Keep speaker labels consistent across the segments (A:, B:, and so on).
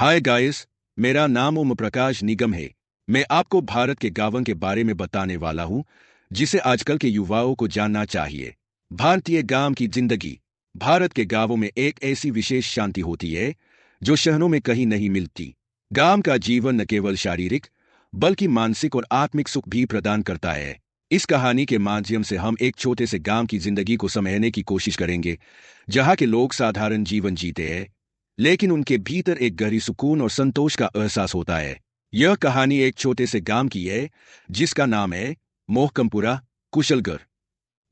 A: Hi guys, मेरा नाम ओम प्रकाश निगम है। मैं आपको भारत के गांवों के बारे में बताने वाला हूं, जिसे आजकल के युवाओं को जानना चाहिए। भारतीय गांव की जिंदगी। भारत के गांवों में एक ऐसी विशेष शांति होती है जो शहरों में कहीं नहीं मिलती। गांव का जीवन न केवल शारीरिक बल्कि मानसिक और आत्मिक सुख भी प्रदान करता है। इस कहानी के माध्यम से हम एक छोटे से गांव की जिंदगी को समझने की कोशिश करेंगे, जहां के लोग साधारण जीवन जीते हैं, लेकिन उनके भीतर एक गहरी सुकून और संतोष का एहसास होता है। यह कहानी एक छोटे से गांव की है, जिसका नाम है मोहकमपुरा, कुशलगढ़।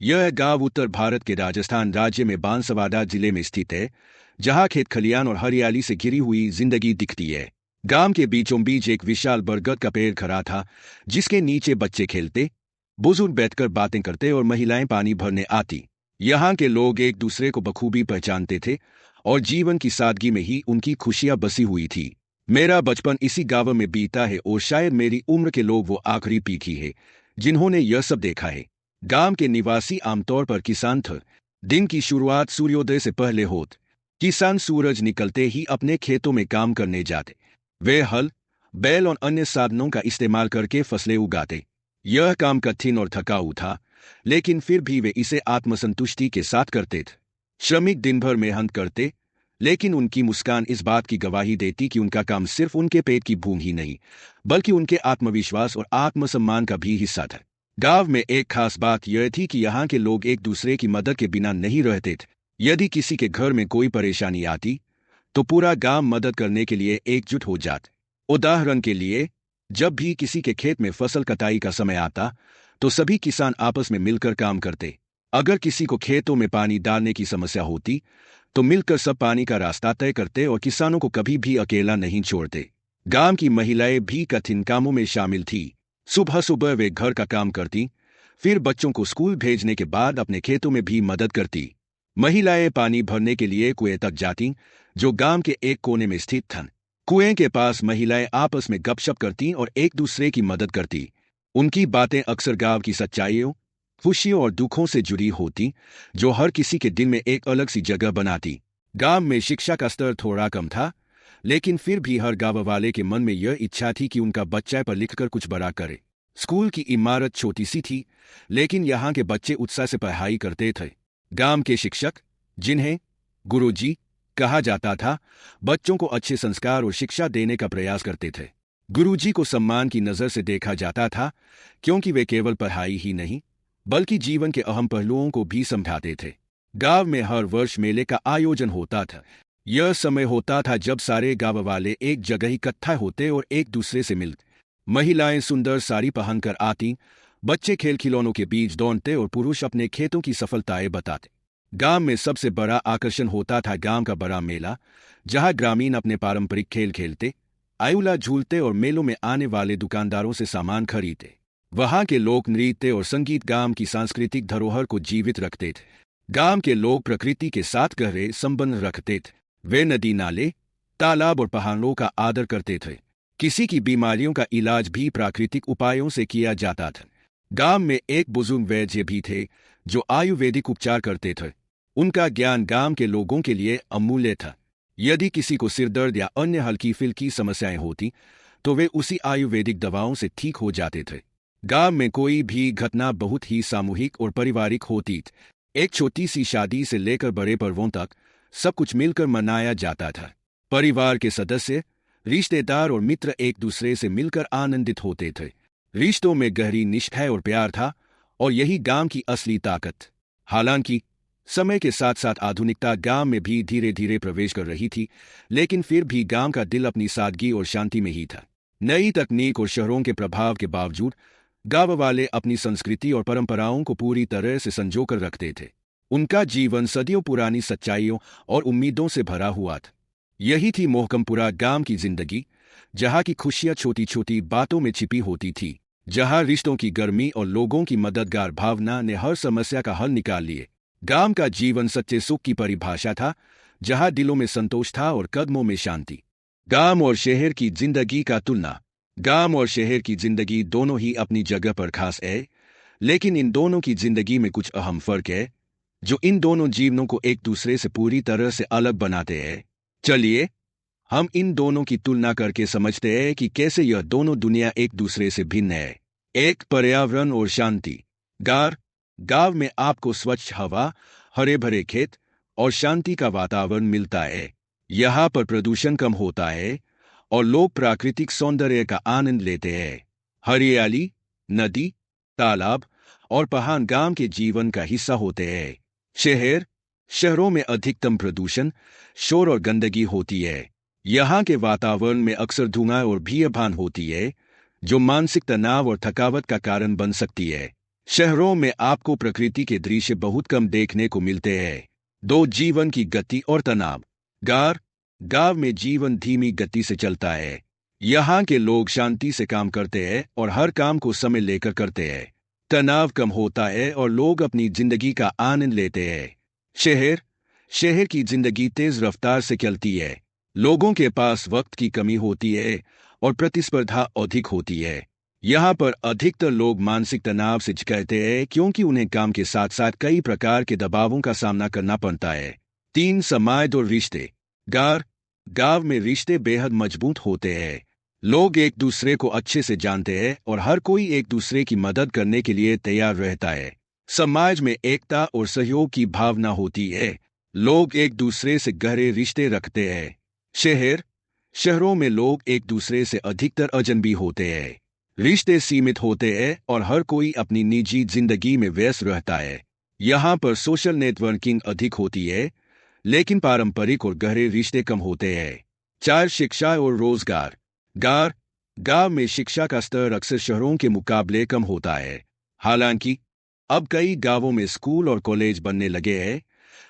A: यह गांव उत्तर भारत के राजस्थान राज्य में बांसवाड़ा जिले में स्थित है, जहां खेत खलियान और हरियाली से घिरी हुई जिंदगी दिखती है। गांव के बीचों बीच एक विशाल बरगद का पेड़ खड़ा था, जिसके नीचे बच्चे खेलते, बुजुर्ग बैठकर बातें करते और महिलाएं पानी भरने आती। यहाँ के लोग एक दूसरे को बखूबी पहचानते थे और जीवन की सादगी में ही उनकी खुशियां बसी हुई थी। मेरा बचपन इसी गांव में बीता है और शायद मेरी उम्र के लोग वो आखिरी पीढ़ी है जिन्होंने यह सब देखा है। गांव के निवासी आमतौर पर किसान थे। दिन की शुरुआत सूर्योदय से पहले होती। किसान सूरज निकलते ही अपने खेतों में काम करने जाते। वे हल, बैल और अन्य साधनों का इस्तेमाल करके फसलें उगाते। यह काम कठिन और थकाऊ था, लेकिन फिर भी वे इसे आत्मसंतुष्टि के साथ करते थे। श्रमिक दिन भर मेहनत करते, लेकिन उनकी मुस्कान इस बात की गवाही देती कि उनका काम सिर्फ उनके पेट की भूख ही नहीं, बल्कि उनके आत्मविश्वास और आत्मसम्मान का भी हिस्सा था। गांव में एक खास बात यह थी कि यहाँ के लोग एक दूसरे की मदद के बिना नहीं रहते थे। यदि किसी के घर में कोई परेशानी आती, तो पूरा गांव मदद करने के लिए एकजुट हो जाता। उदाहरण के लिए, जब भी किसी के खेत में फसल कटाई का समय आता, तो सभी किसान आपस में मिलकर काम करते। अगर किसी को खेतों में पानी डालने की समस्या होती, तो मिलकर सब पानी का रास्ता तय करते और किसानों को कभी भी अकेला नहीं छोड़ते। गांव की महिलाएं भी कठिन कामों में शामिल थी। सुबह सुबह वे घर का काम करती, फिर बच्चों को स्कूल भेजने के बाद अपने खेतों में भी मदद करती। महिलाएं पानी भरने के लिए कुएं तक जाती, जो गांव के एक कोने में स्थित था। कुएं के पास महिलाएं आपस में गपशप करती और एक दूसरे की मदद करती। उनकी बातें अक्सर गांव की सच्चाइयों, खुशियों और दुखों से जुड़ी होती, जो हर किसी के दिल में एक अलग सी जगह बनाती। गांव में शिक्षा का स्तर थोड़ा कम था, लेकिन फिर भी हर गांव वाले के मन में यह इच्छा थी कि उनका बच्चा पर लिखकर कुछ बड़ा करे। स्कूल की इमारत छोटी सी थी, लेकिन यहाँ के बच्चे उत्साह से पढ़ाई करते थे। गांव के शिक्षक, जिन्हें गुरुजी कहा जाता था, बच्चों को अच्छे संस्कार और शिक्षा देने का प्रयास करते थे। गुरुजी को सम्मान की नज़र से देखा जाता था, क्योंकि वे केवल पढ़ाई ही नहीं, बल्कि जीवन के अहम पहलुओं को भी समझाते थे। गांव में हर वर्ष मेले का आयोजन होता था। यह समय होता था जब सारे गांव वाले एक जगह इकट्ठा होते और एक दूसरे से मिलते। महिलाएं सुंदर साड़ी पहनकर आती, बच्चे खेल खिलौनों के बीच दौड़ते और पुरुष अपने खेतों की सफलताएं बताते। गांव में सबसे बड़ा आकर्षण होता था गांव का बड़ा मेला, जहां ग्रामीण अपने पारंपरिक खेल खेलते, आयुला झूलते और मेलों में आने वाले दुकानदारों से सामान खरीदते। वहां के लोक नृत्य और संगीत गांव की सांस्कृतिक धरोहर को जीवित रखते थे। गांव के लोग प्रकृति के साथ गहरे संबंध रखते थे। वे नदी नाले, तालाब और पहाड़ों का आदर करते थे। किसी की बीमारियों का इलाज भी प्राकृतिक उपायों से किया जाता था। गांव में एक बुजुर्ग वैद्य भी थे, जो आयुर्वेदिक उपचार करते थे। उनका ज्ञान गांव के लोगों के लिए अमूल्य था। यदि किसी को सिरदर्द या अन्य हल्की फुल्की समस्याएं होती, तो वे उसी आयुर्वेदिक दवाओं से ठीक हो जाते थे। गांव में कोई भी घटना बहुत ही सामूहिक और पारिवारिक होती थी। एक छोटी सी शादी से लेकर बड़े पर्वों तक सब कुछ मिलकर मनाया जाता था। परिवार के सदस्य, रिश्तेदार और मित्र एक दूसरे से मिलकर आनंदित होते थे। रिश्तों में गहरी निष्ठा और प्यार था, और यही गांव की असली ताकत। हालांकि समय के साथ साथ आधुनिकता गांव में भी धीरे धीरे प्रवेश कर रही थी, लेकिन फिर भी गांव का दिल अपनी सादगी और शांति में ही था। नई तकनीक और शहरों के प्रभाव के बावजूद गांव वाले अपनी संस्कृति और परंपराओं को पूरी तरह से संजोकर रखते थे। उनका जीवन सदियों पुरानी सच्चाइयों और उम्मीदों से भरा हुआ था। यही थी मोहकमपुरा गांव की जिंदगी, जहां की खुशियां छोटी छोटी बातों में छिपी होती थी, जहां रिश्तों की गर्मी और लोगों की मददगार भावना ने हर समस्या का हल निकाल लिए। गांव का जीवन सच्चे सुख की परिभाषा था, जहां दिलों में संतोष था और कदमों में शांति। गांव और शहर की जिंदगी का तुलना। गांव और शहर की जिंदगी दोनों ही अपनी जगह पर खास है, लेकिन इन दोनों की जिंदगी में कुछ अहम फर्क है, जो इन दोनों जीवनों को एक दूसरे से पूरी तरह से अलग बनाते हैं। चलिए, हम इन दोनों की तुलना करके समझते हैं कि कैसे यह दोनों दुनिया एक दूसरे से भिन्न है। एक, पर्यावरण और शांति। गांव में आपको स्वच्छ हवा, हरे भरे खेत और शांति का वातावरण मिलता है। यहाँ पर प्रदूषण कम होता है और लोग प्राकृतिक सौंदर्य का आनंद लेते हैं। हरियाली, नदी, तालाब और पहाड़ गांव के जीवन का हिस्सा होते हैं। शहरों में अधिकतम प्रदूषण, शोर और गंदगी होती है। यहाँ के वातावरण में अक्सर धुआं और भीड़-भाड़ होती है, जो मानसिक तनाव और थकावट का कारण बन सकती है। शहरों में आपको प्रकृति के दृश्य बहुत कम देखने को मिलते हैं। दो, जीवन की गति और तनाव। गांव में जीवन धीमी गति से चलता है। यहाँ के लोग शांति से काम करते हैं और हर काम को समय लेकर करते हैं। तनाव कम होता है और लोग अपनी जिंदगी का आनंद लेते हैं। शहर की जिंदगी तेज रफ्तार से चलती है। लोगों के पास वक्त की कमी होती है और प्रतिस्पर्धा अधिक होती है। यहाँ पर अधिकतर लोग मानसिक तनाव से जूझते हैं क्योंकि उन्हें काम के साथ साथ कई प्रकार के दबावों का सामना करना पड़ता है। 3, समाज और रिश्ते। गांव में रिश्ते बेहद मजबूत होते हैं। लोग एक दूसरे को अच्छे से जानते हैं और हर कोई एक दूसरे की मदद करने के लिए तैयार रहता है। समाज में एकता और सहयोग की भावना होती है। लोग एक दूसरे से गहरे रिश्ते रखते हैं। शहरों में लोग एक दूसरे से अधिकतर अजनबी होते हैं। रिश्ते सीमित होते हैं और हर कोई अपनी निजी जिंदगी में व्यस्त रहता है। यहाँ पर सोशल नेटवर्किंग अधिक होती है, लेकिन पारंपरिक और गहरे रिश्ते कम होते हैं। 4, शिक्षा और रोजगार। गांव में शिक्षा का स्तर अक्सर शहरों के मुकाबले कम होता है। हालांकि अब कई गांवों में स्कूल और कॉलेज बनने लगे हैं,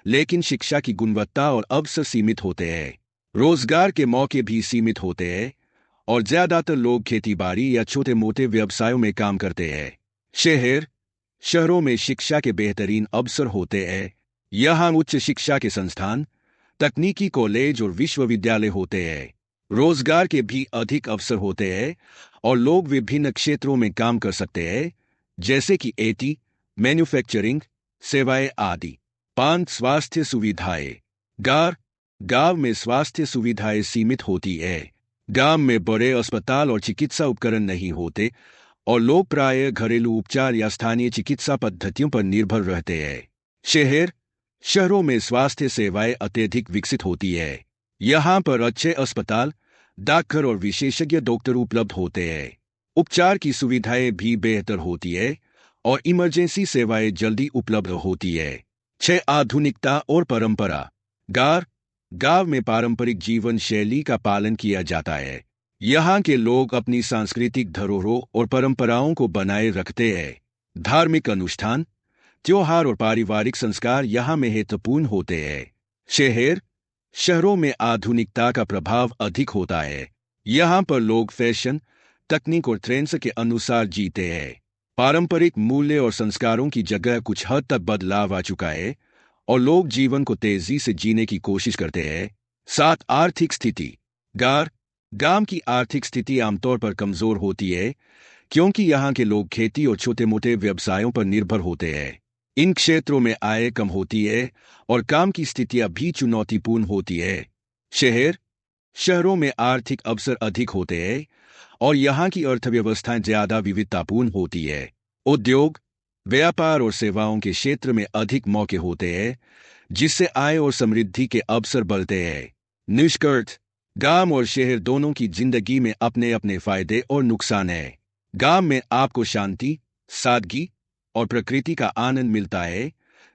A: लेकिन शिक्षा की गुणवत्ता और अवसर सीमित होते हैं। रोजगार के मौके भी सीमित होते हैं और ज्यादातर लोग खेतीबाड़ी या छोटे मोटे व्यवसायों में काम करते हैं। शहरों में शिक्षा के बेहतरीन अवसर होते हैं। यहाँ उच्च शिक्षा के संस्थान, तकनीकी कॉलेज और विश्वविद्यालय होते हैं। रोजगार के भी अधिक अवसर होते हैं और लोग विभिन्न क्षेत्रों में काम कर सकते हैं, जैसे कि IT, मैन्युफैक्चरिंग, सेवाएं आदि। 5, स्वास्थ्य सुविधाएं। गांव में स्वास्थ्य सुविधाएं सीमित होती है। गांव में बड़े अस्पताल और चिकित्सा उपकरण नहीं होते और लोग प्रायः घरेलू उपचार या स्थानीय चिकित्सा पद्धतियों पर निर्भर रहते हैं। शहरों में स्वास्थ्य सेवाएं अत्यधिक विकसित होती है। यहाँ पर अच्छे अस्पताल, डॉक्टर और विशेषज्ञ डॉक्टर उपलब्ध होते हैं। उपचार की सुविधाएं भी बेहतर होती है और इमरजेंसी सेवाएं जल्दी उपलब्ध होती है। 6, आधुनिकता और परंपरा। गांव में पारंपरिक जीवन शैली का पालन किया जाता है। यहाँ के लोग अपनी सांस्कृतिक धरोहरों और परंपराओं को बनाए रखते हैं। धार्मिक अनुष्ठान, त्योहार और पारिवारिक संस्कार यहाँ महत्वपूर्ण होते हैं। शहरों में आधुनिकता का प्रभाव अधिक होता है। यहाँ पर लोग फैशन, तकनीक और ट्रेंड्स के अनुसार जीते हैं। पारंपरिक मूल्य और संस्कारों की जगह कुछ हद तक बदलाव आ चुका है और लोग जीवन को तेजी से जीने की कोशिश करते हैं। 7, आर्थिक स्थिति। गांव की आर्थिक स्थिति आमतौर पर कमजोर होती है क्योंकि यहाँ के लोग खेती और छोटे मोटे व्यवसायों पर निर्भर होते हैं। इन क्षेत्रों में आय कम होती है और काम की स्थितियां भी चुनौतीपूर्ण होती है। शहरों में आर्थिक अवसर अधिक होते हैं और यहाँ की अर्थव्यवस्थाएं ज्यादा विविधतापूर्ण होती है। उद्योग, व्यापार और सेवाओं के क्षेत्र में अधिक मौके होते हैं, जिससे आय और समृद्धि के अवसर बढ़ते हैं। निष्कर्ष, गांव और शहर दोनों की जिंदगी में अपने अपने फायदे और नुकसान हैं। गांव में आपको शांति, सादगी और प्रकृति का आनंद मिलता है,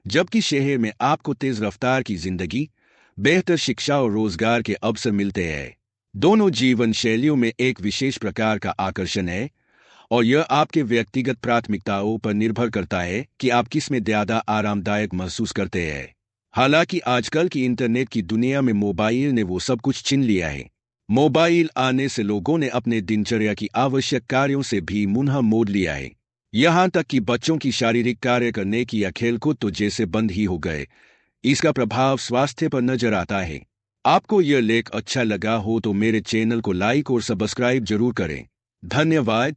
A: जबकि शहर में आपको तेज रफ्तार की जिंदगी, बेहतर शिक्षा और रोजगार के अवसर मिलते हैं। दोनों जीवन शैलियों में एक विशेष प्रकार का आकर्षण है और यह आपके व्यक्तिगत प्राथमिकताओं पर निर्भर करता है कि आप किस में ज्यादा आरामदायक महसूस करते हैं। हालांकि आजकल की इंटरनेट की दुनिया में मोबाइल ने वो सब कुछ छीन लिया है। मोबाइल आने से लोगों ने अपने दिनचर्या की आवश्यक कार्यों से भी मुंह मोड़ लिया है। यहाँ तक कि बच्चों की शारीरिक कार्य करने की या खेलकूद तो जैसे बंद ही हो गए। इसका प्रभाव स्वास्थ्य पर नजर आता है। आपको यह लेख अच्छा लगा हो तो मेरे चैनल को लाइक और सब्सक्राइब जरूर करें। धन्यवाद।